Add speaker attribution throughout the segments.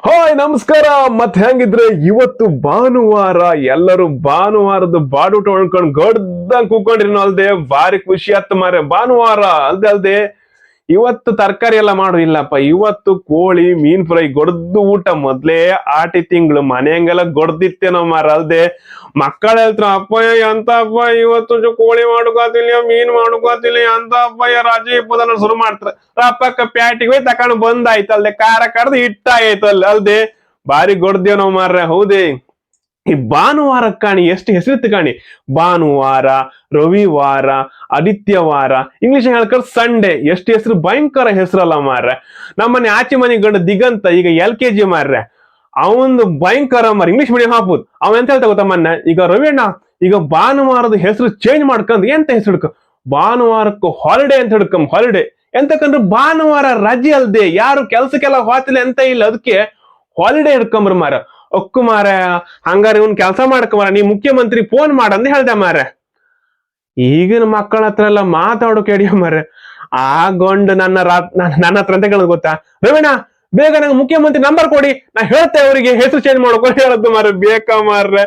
Speaker 1: Hi ನಮಸ್ಕಾರ. ಮತ್ ಹೆಂಗಿದ್ರೆ ಇವತ್ತು ಭಾನುವಾರ, ಎಲ್ಲರೂ ಭಾನುವಾರದ ಬಾಡೂಟ ಹೊಣ್ಕೊಂಡ್ ಗಡ್ದಂಗ್ ಕೂಕೊಂಡಿರಿ ಅಲ್ದೆ ಭಾರಿ ಖುಷಿ ಆತ್ ಮಾರೆ. ಭಾನುವಾರ ಅಲ್ದೆ ಇವತ್ತು ತರಕಾರಿ ಎಲ್ಲ ಮಾಡು ಇಲ್ಲಪ್ಪ, ಇವತ್ತು ಕೋಳಿ ಮೀನ್ ಫ್ರೈ ಗೊಡ್ದು ಊಟ. ಮೊದ್ಲೇ ಆಟಿ ತಿಂಗಳು ಮನೆಯಂಗೆಲ್ಲ ಗೊಡ್ದಿತ್ತೇನೋ ಮಾರ. ಅಲ್ದೆ ಮಕ್ಕಳ ಹೇಳ್ತಾರ, ಅಪ್ಪಯ್ಯ ಎಂತ ಅಪ್ಪ ಇವತ್ತು ಕೋಳಿ ಮಾಡುಕಾತಿಲ್ಲ, ಮೀನ್ ಮಾಡುಕಾತಿಲ್ಲ, ಎಂತ ಅಪ್ಪಯ್ಯ ರಾಜಿ ಇಪ್ಪದನ್ನ ಶುರು ಮಾಡ್ತಾರ. ಅಪ್ಪಕ್ಕ ಪ್ಯಾಟಿಗೆ ಹೋಗಿ ತಕೊಂಡು ಬಂದಾಯ್ತಲ್ದೆ, ಖಾರ ಕಡ್ದು ಹಿಟ್ಟ ಆಯ್ತಲ್ಲ. ಅಲ್ದೆ ಬಾರಿ ಗೊಡ್ದೇವ್ ನಾವ್ ಮಾರ್ರೆ. ಹೌದೇ, ಈ ಭಾನುವಾರ ಕಾಣಿ ಎಷ್ಟು ಹೆಸರಿತ್ತು ಕಾಣಿ. ಭಾನುವಾರ, ರವಿವಾರ, ಆದಿತ್ಯವಾರ, ಇಂಗ್ಲಿಷ್ ಹೇಳ್ಕರ್ ಸಂಡೇ. ಎಷ್ಟು ಹೆಸರು, ಭಯಂಕರ ಹೆಸರಲ್ಲ ಮಾರ್ರೆ. ನಮ್ಮನೆ ಆಚೆ ಮನೆ ಗಂಡ ದಿಗಂತ ಈಗ LKG ಮಾರ್ರೆ. ಅವಂದು ಭಯಂಕರ ಮಾರ, ಇಂಗ್ಲಿಷ್ ಮೀಡಿಯಂ ಹಾಕುದು. ಅವ ಎಂತ ಹೇಳ್ತಾ ಗೊತ್ತ, ಮೊನ್ನೆ ಈಗ ರವಿಯಣ್ಣ ಈಗ ಭಾನುವಾರದ ಹೆಸರು ಚೇಂಜ್ ಮಾಡ್ಕೊಂಡ್ ಎಂತ ಹೆಸರು ಹಿಡ್ಕ, ಭಾನುವಾರಕ್ಕೂ ಹಾಲಿಡೇ ಅಂತ ಹಿಡ್ಕಂ. ಹಾಲಿಡೇ ಎಂತಕಂದ್ರೆ ಭಾನುವಾರ ರಜೆ ಅಲ್ದೆ, ಯಾರು ಕೆಲ್ಸಕ್ಕೆಲ್ಲ ಹೋತಿಲ್ಲ ಎಂತ ಇಲ್ಲ, ಅದಕ್ಕೆ ಹಾಲಿಡೇ ಹಿಡ್ಕೊಂಬ್ರ ಮಾರ. ಒಕ್ಕು ಮಾರ, ಹಂಗಾರ ಇವ್ನ್ ಕೆಲಸ ಮಾಡಕ ಮಾರ, ನೀ ಮುಖ್ಯಮಂತ್ರಿ ಫೋನ್ ಮಾಡಂದ್ ಹೇಳ್ದೆ ಮಾರ. ಈಗಿನ ಮಕ್ಕಳ ಹತ್ರ ಎಲ್ಲ ಮಾತಾಡೋಕೆ ಅಡಿಯ ಮಾರ. ಆಗೊಂಡು ನನ್ನ ಹತ್ರ ಅಂತ ಕೇಳೋದು ಗೊತ್ತಾ, ರವಿಣ್ಣ ಬೇಗ ನಂಗೆ ಮುಖ್ಯಮಂತ್ರಿ ನಂಬರ್ ಕೊಡಿ, ನಾ ಹೇಳ್ತೆ ಅವರಿಗೆ ಹೆಸರು ಚೇಂಜ್ ಮಾಡೋಕೆ ಹೇಳದ್ದು ಮಾರ. ಬೇಕಾ ಮಾರ್ರೆ,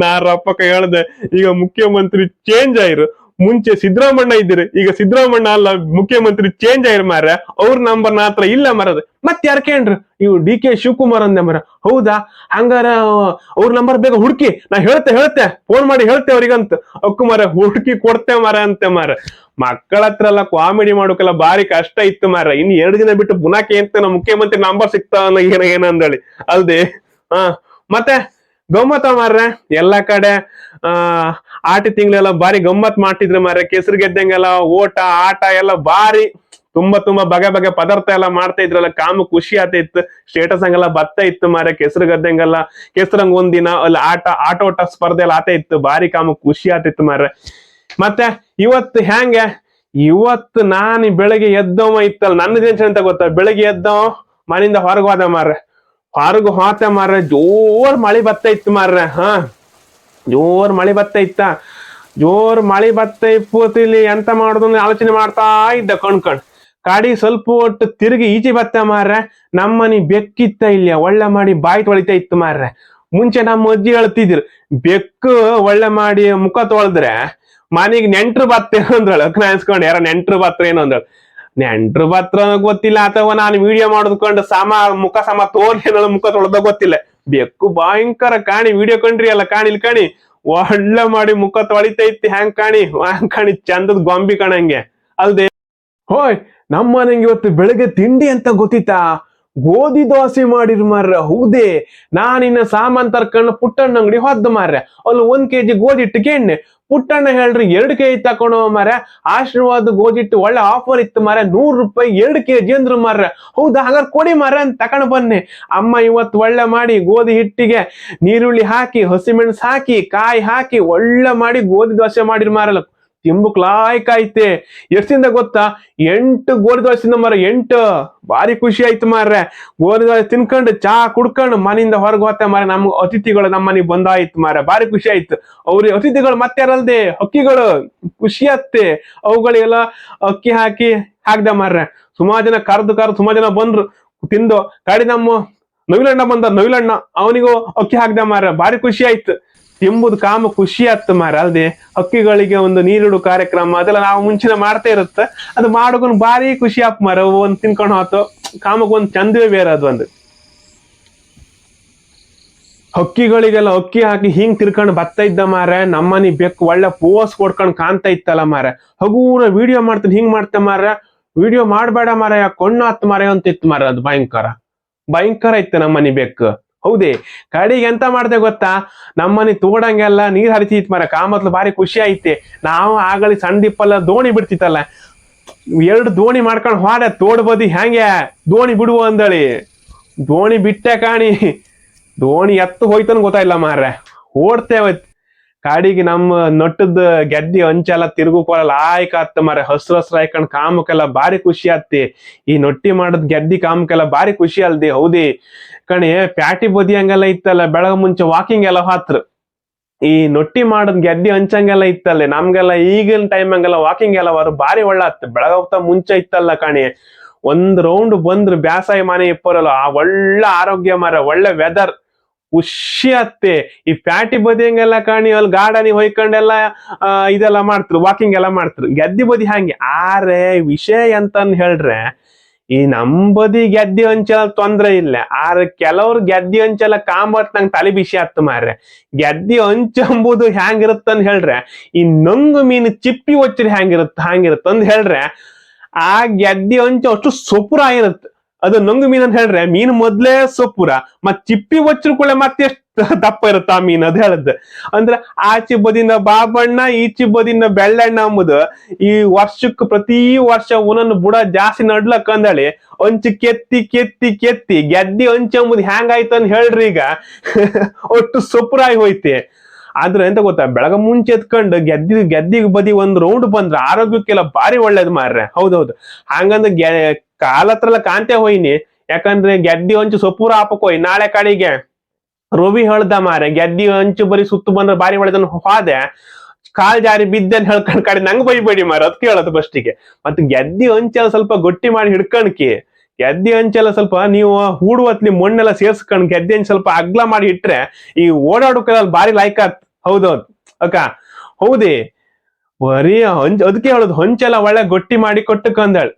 Speaker 1: ನಾ ರಪ್ಪಕ್ಕ ಹೇಳ್ದೆ ಈಗ ಮುಖ್ಯಮಂತ್ರಿ ಚೇಂಜ್ ಆಯ್ರು. ಮುಂಚೆ ಸಿದ್ದರಾಮಣ್ಣ ಇದ್ದೀರಿ, ಈಗ ಸಿದ್ದರಾಮಣ್ಣ ಅಲ್ಲ ಮುಖ್ಯಮಂತ್ರಿ ಚೇಂಜ್ ಆಯ್ರ ಮಾರ. ಅವ್ರ ನಂಬರ್ ನಾ ಹತ್ರ ಇಲ್ಲ ಮರದ. ಮತ್ತೆ ಯಾರು ಕೇಳ್ರು, ಇವು DK ಶಿವಕುಮಾರ್ ಅಂದೆ ಮರ. ಹೌದಾ, ಹಂಗಾರ ಅವ್ರ ನಂಬರ್ ಬೇಗ ಹುಡುಕಿ, ನಾ ಹೇಳ್ತೆ ಫೋನ್ ಮಾಡಿ ಹೇಳ್ತೆ ಅವ್ರಿಗಂತ. ಅಕ್ಕು ಮರ ಹುಡುಕಿ ಕೊಡ್ತೆ ಮರ ಅಂತೆ ಮಾರ. ಮಕ್ಕಳ ಹತ್ರ ಎಲ್ಲ ಕಾಮಿಡಿ ಮಾಡೋಕೆಲ್ಲ ಬಾರಿ ಕಷ್ಟ ಇತ್ತು ಮಾರ. ಇನ್ 2 ದಿನ ಬಿಟ್ಟು ಪುನಃ ಅಂತ ನಮ್ಮ ಮುಖ್ಯಮಂತ್ರಿ ನಂಬರ್ ಸಿಗ್ತಾವ ಏನಂದಳಿ. ಅಲ್ದೆ ಮತ್ತೆ ಗಮ್ಮತ್ತ ಮಾರ್ರೆ. ಎಲ್ಲಾ ಕಡೆ ಆಟಿ ತಿಂಗಳೆಲ್ಲ ಬಾರಿ ಗಮ್ಮತ್ ಮಾಡ್ತಿದ್ರೆ ಮಾರ್ರೆ. ಕೆಸರು ಗೆದ್ದಂಗೆಲ್ಲ ಓಟ ಆಟ ಎಲ್ಲ ಬಾರಿ ತುಂಬಾ ಬಗೆ ಪದಾರ್ಥ ಎಲ್ಲ ಮಾಡ್ತಾ ಇದ್ರಲ್ಲ, ಕಾಮ ಖುಷಿ ಆತ. ಸ್ಟೇಟಸ್ ಹಂಗೆಲ್ಲ ಬತ್ತ ಇತ್ತು ಮಾರ್ರೆ. ಕೆಸರು ಗದ್ದಂಗೆಲ್ಲ ಕೆಸರಂಗ್ ಒಂದಿನ ಅಲ್ಲಿ ಆಟೋಟ ಸ್ಪರ್ಧೆ ಎಲ್ಲ ಆತ ಇತ್ತು. ಬಾರಿ ಕಾಮ ಖುಷಿ ಆತಿತ್ತು ಮಾರ್ರೆ. ಮತ್ತೆ ಇವತ್ತು ನಾನು ಬೆಳಗ್ಗೆ ಎದ್ದವ ಇತ್ತಲ್ಲ, ನನ್ನ ಟೆನ್ಷನ್ ಅಂತ ಗೊತ್ತಾ. ಬೆಳಗ್ಗೆ ಎದ್ದವ ಮನೆಯಿಂದ ಹೊರಗೆ ಹೋದ ಮಾರ್ರೆ. ಹೊರಗು ಹೋತ ಮಾರ್ರೆ, ಜೋರ್ ಮಳಿ ಬತ್ತ ಇತ್ತು ಮಾರ್ರೆ. ಜೋರ್ ಮಳಿ ಬತ್ತ ಇತ್ತ. ಜೋರ್ ಮಳಿ ಬತ್ತ ಇಪ್ಪತ್ತಿಲ್ಲಿ ಎಂತ ಮಾಡುದು ಆಲೋಚನೆ ಮಾಡ್ತಾ ಇದ್ದ ಕಣ್ಕಂಡ್. ಕಾಡಿ ಸ್ವಲ್ಪ ಒಟ್ಟು ತಿರುಗಿ ಈಚೆ ಬತ್ತ ಮಾರ್ರೆ. ನಮ್ಮನಿ ಬೆಕ್ಕಿತ್ತ ಇಲ್ಲಿ ಒಳ್ಳೆ ಮಾಡಿ ಬಾಯಿ ತೊಳಿತಾ ಇತ್ತು ಮಾರ್ರೆ. ಮುಂಚೆ ನಮ್ಮ ಅಜ್ಜಿ ಹೇಳ್ತಿದ್ರು, ಬೆಕ್ಕು ಒಳ್ಳೆ ಮಾಡಿ ಮುಖ ತೊಳೆದ್ರೆ ಮನೆಗೆ ನೆಂಟ್ರು ಬತ್ತೇನೋ ಅಂದ್ರಳು. ಅನ್ಸ್ಕೊಂಡು ಯಾರ ನೆಂಟ್ರು ಬತ್ರ ಏನೋ ಅಂದ್ರಳು. ನೆಂಟ್ರು ಬತ್ರ ಗೊತ್ತಿಲ್ಲ, ಅಥವಾ ನಾನು ವಿಡಿಯೋ ಮಾಡೋದ್ಕೊಂಡು ಮುಖ ತೋರ್ಲಿ ಮುಖ ತೊಳೆದ ಗೊತ್ತಿಲ್ಲ. ಬೆಕ್ಕು ಭಯಂಕರ ಕಾಣಿ, ವಿಡಿಯೋ ಕಂಡ್ರಿ ಅಲ್ಲ ಕಾಣಿಲ್ ಕಾಣಿ ಒಳ್ಳೆ ಮಾಡಿ ಮುಖ ತೊಳಿತೈತಿ. ಹ್ಯಾಂಗ್ ಕಾಣಿ ಚಂದದ್ ಗೊಂಬಿ ಕಾಣಂಗೆ. ಅಲ್ದೆ ಹೋಯ್, ನಮ್ಮ ಮನೆಗೆ ಇವತ್ತು ಬೆಳಗ್ಗೆ ತಿಂಡಿ ಅಂತ ಗೊತ್ತಿತ್ತಾ, ಗೋಧಿ ದೋಸೆ ಮಾಡಿರ್ ಮಾರ್ರೆ. ಹೌದೇ, ನಾನಿನ್ನ ಸಾಮಾನ್ ತರ್ಕೊಂಡು ಪುಟ್ಟಣ್ಣ ಅಂಗಡಿ ಹೋದ್ ಮಾರ್ರೆ. ಅಲ್ಲಿ 1 kg ಗೋಧಿ ಹಿಟ್ಟು ಕೇಣ್ಣೆ. ಪುಟ್ಟಣ್ಣ ಹೇಳ್ರಿ 2 kg ತಕೊಂಡವ ಮಾರ್ರೆ. ಆಶೀರ್ವಾದ ಗೋಧಿ ಹಿಟ್ಟು ಒಳ್ಳೆ ಆಫರ್ ಇತ್ತು ಮಾರ್ರೆ, 100 ರೂಪಾಯಿ 2 kg ಅಂದ್ರು ಮಾರ್ರೆ. ಹೌದಾ, ಹಾಗಾದ್ರೆ ಕೊಡಿ ಮಾರ್ರೆ ಅಂತ ತಕೊಂಡ್ ಬನ್ನಿ. ಅಮ್ಮ ಇವತ್ತು ಒಳ್ಳೆ ಮಾಡಿ ಗೋಧಿ ಹಿಟ್ಟಿಗೆ ನೀರುಳ್ಳಿ ಹಾಕಿ, ಹಸಿಮೆಣಸು ಹಾಕಿ, ಕಾಯಿ ಹಾಕಿ ಒಳ್ಳೆ ಮಾಡಿ ಗೋಧಿ ದೋಸೆ ಮಾಡಿರ್ ಮಾರಲ್ಲ. ತಿಂಬುಕ್ ಲಾಯ್ಕಾಯ್ತೆ. ಎಷ್ಟಿಂದ ಗೊತ್ತಾ, 8 ಗೋಧಿ ದೋಸೆಯಿಂದ ಮಾರ. 8 ಬಾರಿ ಖುಷಿ ಆಯ್ತು ಮಾರ್ರೆ. ಗೋಧಿ ದೋಸೆ ತಿನ್ಕೊಂಡು ಚಾ ಕುಡ್ಕೊಂಡು ಮನೆಯಿಂದ ಹೊರಗೆ ಹೋಗ್ತಾ ಮಾರ. ನಮ್ಗೆ ಅತಿಥಿಗಳು ನಮ್ಮ ಮನೆಗೆ ಬಂದಾಯ್ತು ಮಾರ. ಬಾರಿ ಖುಷಿ ಆಯ್ತು. ಅವ್ರಿಗೆ ಅತಿಥಿಗಳು ಮತ್ತೆ ಯಾರಲ್ದೆ ಹಕ್ಕಿಗಳು ಖುಷಿ ಆತ್ತೆ. ಅವುಗಳಿಗೆಲ್ಲ ಅಕ್ಕಿ ಹಾಕ್ದ ಮಾರ್ರೆ. ಸುಮಾರು ಜನ ಕರ್ದು ಸುಮಾರು ಜನ ಬಂದ್ರು ತಿಂದು. ಕಾಡಿ ನಮ್ಮ ನವಿಲಣ್ಣ ಬಂದ, ನವಿಲಣ್ಣ ಅವನಿಗೂ ಅಕ್ಕಿ ಹಾಕ್ದ ಮಾರ್ರೆ. ಬಾರಿ ಖುಷಿ ಆಯ್ತು. ತಿಂಬುದು ಕಾಮ ಖುಷಿ ಆತ್ ಮಾರ. ಅಲ್ದೆ ಹಕ್ಕಿಗಳಿಗೆ ಒಂದು ನೀರಿಡು ಕಾರ್ಯಕ್ರಮ ಅದೆಲ್ಲ ನಾವು ಮುಂಚಿನ ಮಾಡ್ತಾ ಇರುತ್ತೆ. ಅದು ಮಾಡೋಕೊಂಡ್ ಬಾರಿ ಖುಷಿ ಆಪ್ ಮಾರ. ಒಂದ್ ತಿನ್ಕೊಂಡು ಹೋತು ಕಾಮಕ್ ಒಂದ್ ಚಂದವೇ ಬೇರೆ. ಅದು ಒಂದು ಹಕ್ಕಿಗಳಿಗೆಲ್ಲ ಅಕ್ಕಿ ಹಾಕಿ ಹಿಂಗ್ ತಿರ್ಕೊಂಡು ಬತ್ತ ಇದ್ದ ಮಾರ. ನಮ್ಮನಿ ಬೆಕ್ಕು ಒಳ್ಳೆ ಪೋಸ್ ಕೊಡ್ಕೊಂಡ್ ಕಾಣ್ತಾ ಇತ್ತಲ್ಲ ಮಾರ. ಹಗೂರ ವಿಡಿಯೋ ಮಾಡ್ತಾನೆ, ಹಿಂಗ್ ಮಾಡ್ತಾ ಮಾರ. ವಿಡಿಯೋ ಮಾಡ್ಬೇಡ ಮಾರ, ಕೊಂಣ್ಣು ಹತ್ತು ಮಾರ ಅಂತ ಇತ್ತು ಮಾರ. ಅದು ಭಯಂಕರ ಇತ್ತು ನಮ್ಮನಿ ಬೆಕ್ಕು. ಹೌದೇ, ಕಡೆಗೆ ಎಂತ ಮಾಡ್ದೆ ಗೊತ್ತಾ, ನಮ್ಮನಿ ತೋಡಂಗೆಲ್ಲ ನೀರ್ ಹರಿತಿತ್ ಮಾರ. ಕಾಮತ್ಲು ಬಾರಿ ಖುಷಿ ಐತೆ. ನಾವು ಆಗಲಿ ಸಣ್ಣ ದಿಪ್ಪಲ್ಲ ದೋಣಿ ಬಿಡ್ತಿತ್ತಲ್ಲ, 2 ದೋಣಿ ಮಾಡ್ಕೊಂಡು ಹೋದೆ ತೋಡ್ ಬದಿ. ಹ್ಯಾಂಗೆ ದೋಣಿ ಬಿಡುವ ಅಂದಳಿ ದೋಣಿ ಬಿಟ್ಟೆ ಕಾಣಿ. ದೋಣಿ ಎತ್ತು ಹೋಯ್ತನ್ ಗೊತ್ತಾಯಿಲ್ಲ ಮಾರ್ರೆ. ಓಡ್ತೇವೆ ಕಾಡಿಗೆ. ನಮ್ಮ ನಟ್ಟದ ಗೆದ್ದಿ ಅಂಚೆಲ್ಲ ತಿರುಗುಕೋಲ್ಲ ಆಯ್ಕಾತ್ ಮಾರ. ಹಸ್ರು ಹಾಕೊಂಡ್ ಕಾಮಕ್ಕೆಲ್ಲ ಬಾರಿ ಖುಷಿ ಆತ್ತಿ. ಈ ನೊಟ್ಟಿ ಮಾಡದ್ ಗೆದ್ದಿ ಕಾಮಕ್ಕೆಲ್ಲ ಬಾರಿ ಖುಷಿ ಅಲ್ದಿ. ಹೌದಿ ಕಣಿ, ಪ್ಯಾಟಿ ಬದಿ ಹಂಗೆಲ್ಲ ಇತ್ತಲ್ಲ, ಬೆಳಗ ಮುಂಚೆ ವಾಕಿಂಗ್ ಎಲ್ಲ ಹಾತ್ರ. ಈ ನೊಟ್ಟಿ ಮಾಡದ್ ಗೆದ್ದಿ ಹಂಚಂಗೆಲ್ಲ ಇತ್ತಲ್ಲ ನಮ್ಗೆಲ್ಲ. ಈಗಿನ ಟೈಮ್ ಹಂಗೆಲ್ಲ ವಾಕಿಂಗ್ ಎಲ್ಲ ಬಾರಿ ಒಳ್ಳೆ ಆತ್. ಬೆಳಗಾವ್ತ ಮುಂಚೆ ಇತ್ತಲ್ಲ ಕಾಣಿ, ಒಂದ್ ರೌಂಡ್ ಬಂದ್ರು ಬ್ಯಾಸಾಯ ಮನೆ ಇಪ್ಪರಲ್ಲ ಆ ಒಳ್ಳೆ ಆರೋಗ್ಯ ಮಾರ, ಒಳ್ಳೆ ವೆದರ್ ಖುಷಿ ಆತ್ತೆ. ಈ ಪ್ಯಾಟಿ ಬದಿಯಂಗೆಲ್ಲ ಕಾಣಿ ಅಲ್ಲಿ ಗಾರ್ಡನಿಗೆ ಹೊಯ್ಕೊಂಡೆಲ್ಲ ಇದೆಲ್ಲ ಮಾಡ್ತರು, ವಾಕಿಂಗ್ ಎಲ್ಲ ಮಾಡ್ತರು. ಗೆದ್ದಿ ಬದಿ ಹಂಗೆ. ಆರೆ ವಿಷಯ ಎಂತಂದ್ ಹೇಳ್ರೆ, ಈ ಬದಿ ಗೆದ್ದಿ ಹಂಚಲ ತೊಂದ್ರೆ ಇಲ್ಲ. ಆದ್ರೆ ಕೆಲವ್ರು ಗೆದ್ದಿ ಹಂಚಲ ಕಾಂಬತ್ ನಂಗೆ ತಲೆ ಬಿಸಿ ಆತ್ ಮಾರ್ರೆ. ಗೆದ್ದಿ ಹಂಚ ಎಂಬುದು ಹ್ಯಾಂಗಿರುತ್ತಂದ್ ಹೇಳ್ರೆ, ಈ ನಂಗು ಮೀನು ಚಿಪ್ಪಿ ಒಚ್ಚರಿ ಹ್ಯಾಂಗಿರುತ್ತಂದ್ ಹೇಳ್ರೆ, ಆ ಗೆದ್ದಿ ಹಂಚ ಅಷ್ಟು ಸೊಪುರ ಇರುತ್ತೆ. ಅದು ನಂಗು ಮೀನ್ ಅಂತ ಹೇಳ್ರೆ, ಮೀನು ಮೊದ್ಲೇ ಸೊಪ್ಪುರ, ಮತ್ ಚಿಪ್ಪಿ ಒಚ್ಚರು ಕೂಡ ಮತ್ತೆ ಎಷ್ಟು ದಪ್ಪ ಇರುತ್ತೆ ಆ ಮೀನ್. ಅದ್ ಹೇಳದ್ ಅಂದ್ರೆ ಆಚೆ ಬದಿನ ಬಾಬಣ್ಣ, ಈಚೆ ಬದಿನ ಬೆಳ್ಳೆಣ್ಣ ಅಂಬುದು ಈ ವರ್ಷಕ್ಕೆ ಪ್ರತಿ ವರ್ಷ ಒಂದೊಂದು ಬುಡ ಜಾಸ್ತಿ ನಡ್ಲಕ್ ಅಂದಳಿ ಒಂಚು ಕೆತ್ತಿ ಕೆತ್ತಿ ಕೆತ್ತಿ ಗೆದ್ದಿ ಹಂಚ ಎಂಬುದು ಹ್ಯಾಂಗಾಯ್ತು ಅಂತ ಹೇಳ್ರಿ. ಈಗ ಒಟ್ಟು ಸೊಪ್ಪುರಾಗಿ ಹೋಯ್ತೆ. ಆದ್ರೆ ಎಂತ ಗೊತ್ತಾ, ಬೆಳಗ ಮುಂಚೆ ಎತ್ಕೊಂಡು ಗೆದ್ದಿ ಬದಿ ಒಂದ್ ರೌಂಡ್ ಬಂದ್ರೆ ಆರೋಗ್ಯಕ್ಕೆಲ್ಲ ಭಾರಿ ಒಳ್ಳೇದ್ ಮಾರ್ರೆ. ಹೌದೌದು. ಹಂಗಂದ್ರೆ ಕಾಲ ಹತ್ರ ಎಲ್ಲ ಕಾಂತೆ ಹೋಯ್ನಿ, ಯಾಕಂದ್ರೆ ಗೆದ್ದಿ ಹಂಚು ಸೊಪ್ಪೂರ ಹಾಪಕ್ ಹೋಯ್. ನಾಳೆ ಕಡೆಗೆ ರವಿ ಹೇಳ್ದ ಮಾರೆ, ಗೆದ್ದಿ ಹಂಚು ಬರೀ ಸುತ್ತು ಬಂದ್ರೆ ಬಾರಿ ಒಳ್ಳೇದನ್ನ ಹೋದೆ, ಕಾಲ್ ಜಾರಿ ಬಿದ್ದೆ ಹೇಳ್ಕೊಂಡ್ ಕಡೆ ನಂಗ್ ಬೈಬೇಡಿ ಮಾರ, ಅದ್ ಕೇಳೋದು ಫಸ್ಟಿಗೆ. ಮತ್ತೆ ಗೆದ್ದಿ ಹಂಚೆಲ್ಲ ಸ್ವಲ್ಪ ಗಟ್ಟಿ ಮಾಡಿ ಹಿಡ್ಕಣ್ಕಿ. ಗೆದ್ದಿ ಹಂಚೆಲ್ಲ ಸ್ವಲ್ಪ ನೀವು ಹೂಡುವತ್ಲಿ ಮಣ್ಣೆಲ್ಲ ಸೇರ್ಸ್ಕೊಂಡ್ ಗೆದ್ದಿ ಹಂಚ್ ಸ್ವಲ್ಪ ಅಗ್ಲ ಮಾಡಿ ಇಟ್ರೆ ಈ ಓಡಾಡೋಕೆಲ್ಲ ಬಾರಿ ಲಾಯ್ಕಾತ್. ಹೌದೌದು ಅಕ್ಕ, ಹೌದೇ ಬರೀ ಅದಕ್ಕೆ ಹೇಳುದು ಹಂಚೆಲ್ಲ ಒಳ್ಳೆ ಗಟ್ಟಿ ಮಾಡಿ ಕೊಟ್ಟಕಂದಳ್.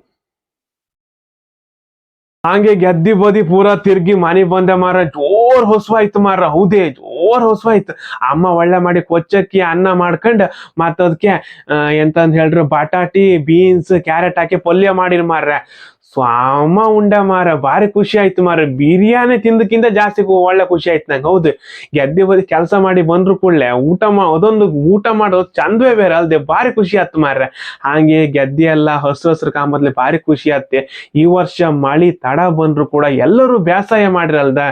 Speaker 1: ಹಾಗೆ ಗೆದ್ದಿ ಬದಿ ಪೂರಾ ತಿರ್ಗಿ ಮನೆ ಬಂದೆ ಮಾರ, ಜೋರ್ ಹೊಸವಾಯ್ತು ಮಾರ. ಹೌದೇ ಜೋರ್ ಹೊಸವಾಯ್ತು. ಅಮ್ಮ ಒಳ್ಳೆ ಮಾಡಿ ಕೊಚ್ಚಕ್ಕಿ ಅನ್ನ ಮಾಡ್ಕೊಂಡ್ ಮತ್ತ ಅದಕ್ಕೆ ಎಂತಂದ್ ಹೇಳ್ರಿ, ಬಟಾಟಿ ಬೀನ್ಸ್ ಕ್ಯಾರೆಟ್ ಹಾಕಿ ಪಲ್ಯ ಮಾಡಿರ್ ಮಾರ್ರೆ. ಸ್ವಾಮ ಉಂಡ ಮಾರ, ಭಾರಿ ಖುಷಿ ಆಯ್ತು ಮಾರ. ಬಿರಿಯಾನಿ ತಿಂದಕ್ಕಿಂತ ಜಾಸ್ತಿ ಒಳ್ಳೆ ಖುಷಿ ಆಯ್ತು ನಂಗೆ. ಹೌದು, ಗೆದ್ದಿ ಬದಿ ಕೆಲಸ ಮಾಡಿ ಬಂದ್ರು ಕೂಡ್ಲೆ ಅದೊಂದು ಊಟ ಮಾಡೋದು ಚಂದವೇ ಬೇರೆ ಅಲ್ದೆ, ಭಾರಿ ಖುಷಿ ಆಯ್ತು ಮಾರ್ರೆ. ಹಾಗೆ ಗೆದ್ದಿ ಎಲ್ಲ ಹಸ್ರು ಕಾಂಬದ್ಲೆ ಭಾರಿ ಖುಷಿ ಆತ್ತೆ. ಈ ವರ್ಷ ಮಳಿ ತಡ ಬಂದ್ರು ಕೂಡ ಎಲ್ಲರೂ ಬೇಸಾಯ ಮಾಡಿರಲ್ದ,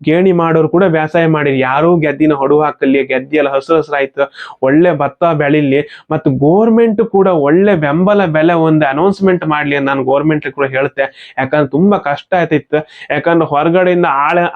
Speaker 1: ಗೇಣಿ ಮಾಡೋರು ಕೂಡ ಬೇಸಾಯ ಮಾಡಿರಿ. ಯಾರೂ ಗೆದ್ದಿನ ಹೊಡು ಹಾಕಲಿ, ಗೆದ್ದಿ ಎಲ್ಲ ಹಸ್ರಾಯ್ತು, ಒಳ್ಳೆ ಭತ್ತ ಬೆಳಿಲಿ. ಮತ್ತು ಗೋರ್ಮೆಂಟ್ ಕೂಡ ಒಳ್ಳೆ ಬೆಂಬಲ ಬೆಲೆ ಒಂದು ಅನೌನ್ಸ್ಮೆಂಟ್ ಮಾಡ್ಲಿ ಅಂತ ನಾನು ಗೋರ್ಮೆಂಟ್ ಕೂಡ ಹೇಳ್ತೆ. ಯಾಕಂದ್ರೆ ತುಂಬಾ ಕಷ್ಟ ಆಯ್ತಿತ್ತು. ಯಾಕಂದ್ರೆ ಹೊರಗಡೆಯಿಂದ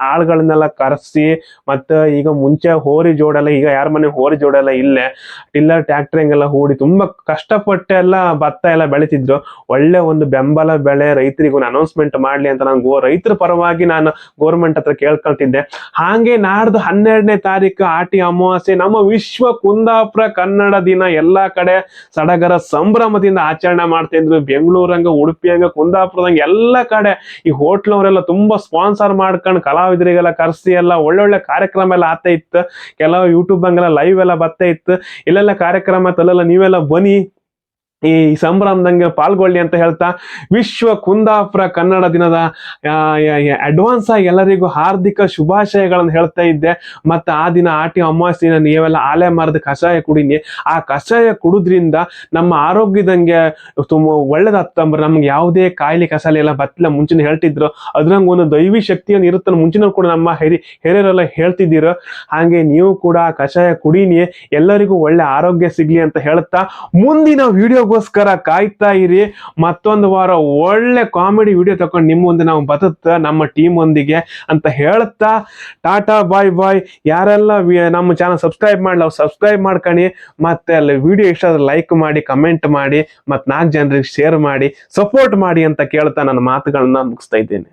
Speaker 1: ಆಳ್ಗಳನ್ನೆಲ್ಲ ಕರೆಸಿ, ಮತ್ತ ಈಗ ಮುಂಚೆ ಹೋರಿ ಜೋಡೆಲ್ಲ, ಈಗ ಯಾರ ಮನೆ ಹೋರಿ ಜೋಡೆಲ್ಲ ಇಲ್ಲೇ ಟಿಲ್ಲರ್ ಟ್ರ್ಯಾಕ್ಟರಿಂಗ್ ಹೂಡಿ ತುಂಬಾ ಕಷ್ಟಪಟ್ಟೆಲ್ಲ ಭತ್ತ ಎಲ್ಲ ಬೆಳಿತಿದ್ರು. ಒಳ್ಳೆ ಒಂದು ಬೆಂಬಲ ಬೆಲೆ ರೈತರಿಗೂ ಅನೌನ್ಸ್ಮೆಂಟ್ ಮಾಡ್ಲಿ ಅಂತ ನಾನು ರೈತರ ಪರವಾಗಿ ನಾನು ಗೋರ್ಮೆಂಟ್ ಹತ್ರ ಕೇಳ್ಕೊಳ್ತಿದ್ದೆ. ಹಾಗೆ ನಾಡ್ದು 12ನೇ ತಾರೀಕು ಆಟಿ ಅಮಾವಾಸ್ಯೆ, ನಮ್ಮ ವಿಶ್ವ ಕುಂದಾಪುರ ಕನ್ನಡ ದಿನ ಎಲ್ಲಾ ಕಡೆ ಸಡಗರ ಸಂಭ್ರಮದಿಂದ ಆಚರಣೆ ಮಾಡ್ತಾ ಇದ್ರು. ಬೆಂಗಳೂರಂಗ, ಉಡುಪಿ ಹಂಗ, ಕುಂದಾಪುರದಂಗ ಎಲ್ಲ ಕಡೆ ಈ ಹೋಟ್ಲವರೆಲ್ಲ ತುಂಬಾ ಸ್ಪಾನ್ಸರ್ ಮಾಡ್ಕೊಂಡು ಕಲಾವಿದರಿಗೆಲ್ಲ ಕರೆಸಿ ಎಲ್ಲ ಒಳ್ಳೊಳ್ಳೆ ಕಾರ್ಯಕ್ರಮ ಎಲ್ಲ ಆಗ್ತಾ ಇತ್ತು. ಕೆಲವು ಯೂಟ್ಯೂಬ್ ಹಂಗೆಲ್ಲ ಲೈವ್ ಎಲ್ಲ ಬರ್ತಾ ಇತ್ತು. ಇಲ್ಲೆಲ್ಲ ಕಾರ್ಯಕ್ರಮ ಅಲ್ಲೆಲ್ಲ ನೀವೆಲ್ಲ ಬನ್ನಿ, ಈ ಸಂಭ್ರಮದಂಗೆ ಪಾಲ್ಗೊಳ್ಳಿ ಅಂತ ಹೇಳ್ತಾ, ವಿಶ್ವ ಕುಂದಾಪುರ ಕನ್ನಡ ದಿನದ ಅಡ್ವಾನ್ಸ್ ಆಗಿ ಎಲ್ಲರಿಗೂ ಹಾರ್ದಿಕ ಶುಭಾಶಯಗಳನ್ನು ಹೇಳ್ತಾ ಇದ್ದೆ. ಮತ್ತೆ ಆ ದಿನ ಆಟಿ ಅಮಾವಾಸ್ಯೆ ನೀವೆಲ್ಲ ಆಲೆ ಮರದ ಕಷಾಯ ಕುಡಿನಿ. ಆ ಕಷಾಯ ಕುಡಿದ್ರಿಂದ ನಮ್ಮ ಆರೋಗ್ಯದಂಗೆ ತುಂಬ ಒಳ್ಳೇದಾಗ್ತಂಬ್ರ. ನಮ್ಗೆ ಯಾವುದೇ ಕಾಯಿಲೆ ಕಸಾಲೆ ಎಲ್ಲ ಬತ್ತಿಲ್ಲ ಮುಂಚಿನ ಹೇಳ್ತಿದ್ರು. ಅದ್ರಂಗ ಒಂದು ದೈವಿ ಶಕ್ತಿಯನ್ನು ಇರುತ್ತ ಮುಂಚಿನ ಕೂಡ ನಮ್ಮ ಹಿರಿಯರೆಲ್ಲ ಹೇಳ್ತಿದ್ದೀರ. ಹಾಗೆ ನೀವು ಕೂಡ ಆ ಕಷಾಯ ಕುಡೀನಿ, ಎಲ್ಲರಿಗೂ ಒಳ್ಳೆ ಆರೋಗ್ಯ ಸಿಗ್ಲಿ ಅಂತ ಹೇಳ್ತಾ, ಮುಂದಿನ ವಿಡಿಯೋಗೋಸ್ಕರ ಕಾಯ್ತಾ ಇರಿ. ಮತ್ತೊಂದು ವಾರ ಒಳ್ಳೆ ಕಾಮಿಡಿ ವಿಡಿಯೋ ತಕೊಂಡು ನಿಮ್ಮ ಮುಂದೆ ನಾವು ಬದುತ್ತ ನಮ್ಮ ಟೀಮ್ ಒಂದಿಗೆ ಅಂತ ಹೇಳ್ತಾ, ಟಾಟಾ ಬಾಯ್ ಬಾಯ್. ಯಾರೆಲ್ಲ ನಮ್ಮ ಚಾನಲ್ ಸಬ್ಸ್ಕ್ರೈಬ್ ಮಾಡಲ್ಲ ಅವ್ರು ಸಬ್ಸ್ಕ್ರೈಬ್ ಮಾಡ್ಕೊಳ್ಳಿ. ಮತ್ತೆ ಅಲ್ಲಿ ವಿಡಿಯೋ ಇಷ್ಟ ಆದ್ರೆ ಲೈಕ್ ಮಾಡಿ, ಕಮೆಂಟ್ ಮಾಡಿ, ಮತ್ತೆ 4 ಜನರಿಗೆ ಶೇರ್ ಮಾಡಿ, ಸಪೋರ್ಟ್ ಮಾಡಿ ಅಂತ ಕೇಳ್ತಾ ನನ್ನ ಮಾತುಗಳನ್ನ ಮುಗಿಸ್ತಾ ಇದ್ದೇನೆ.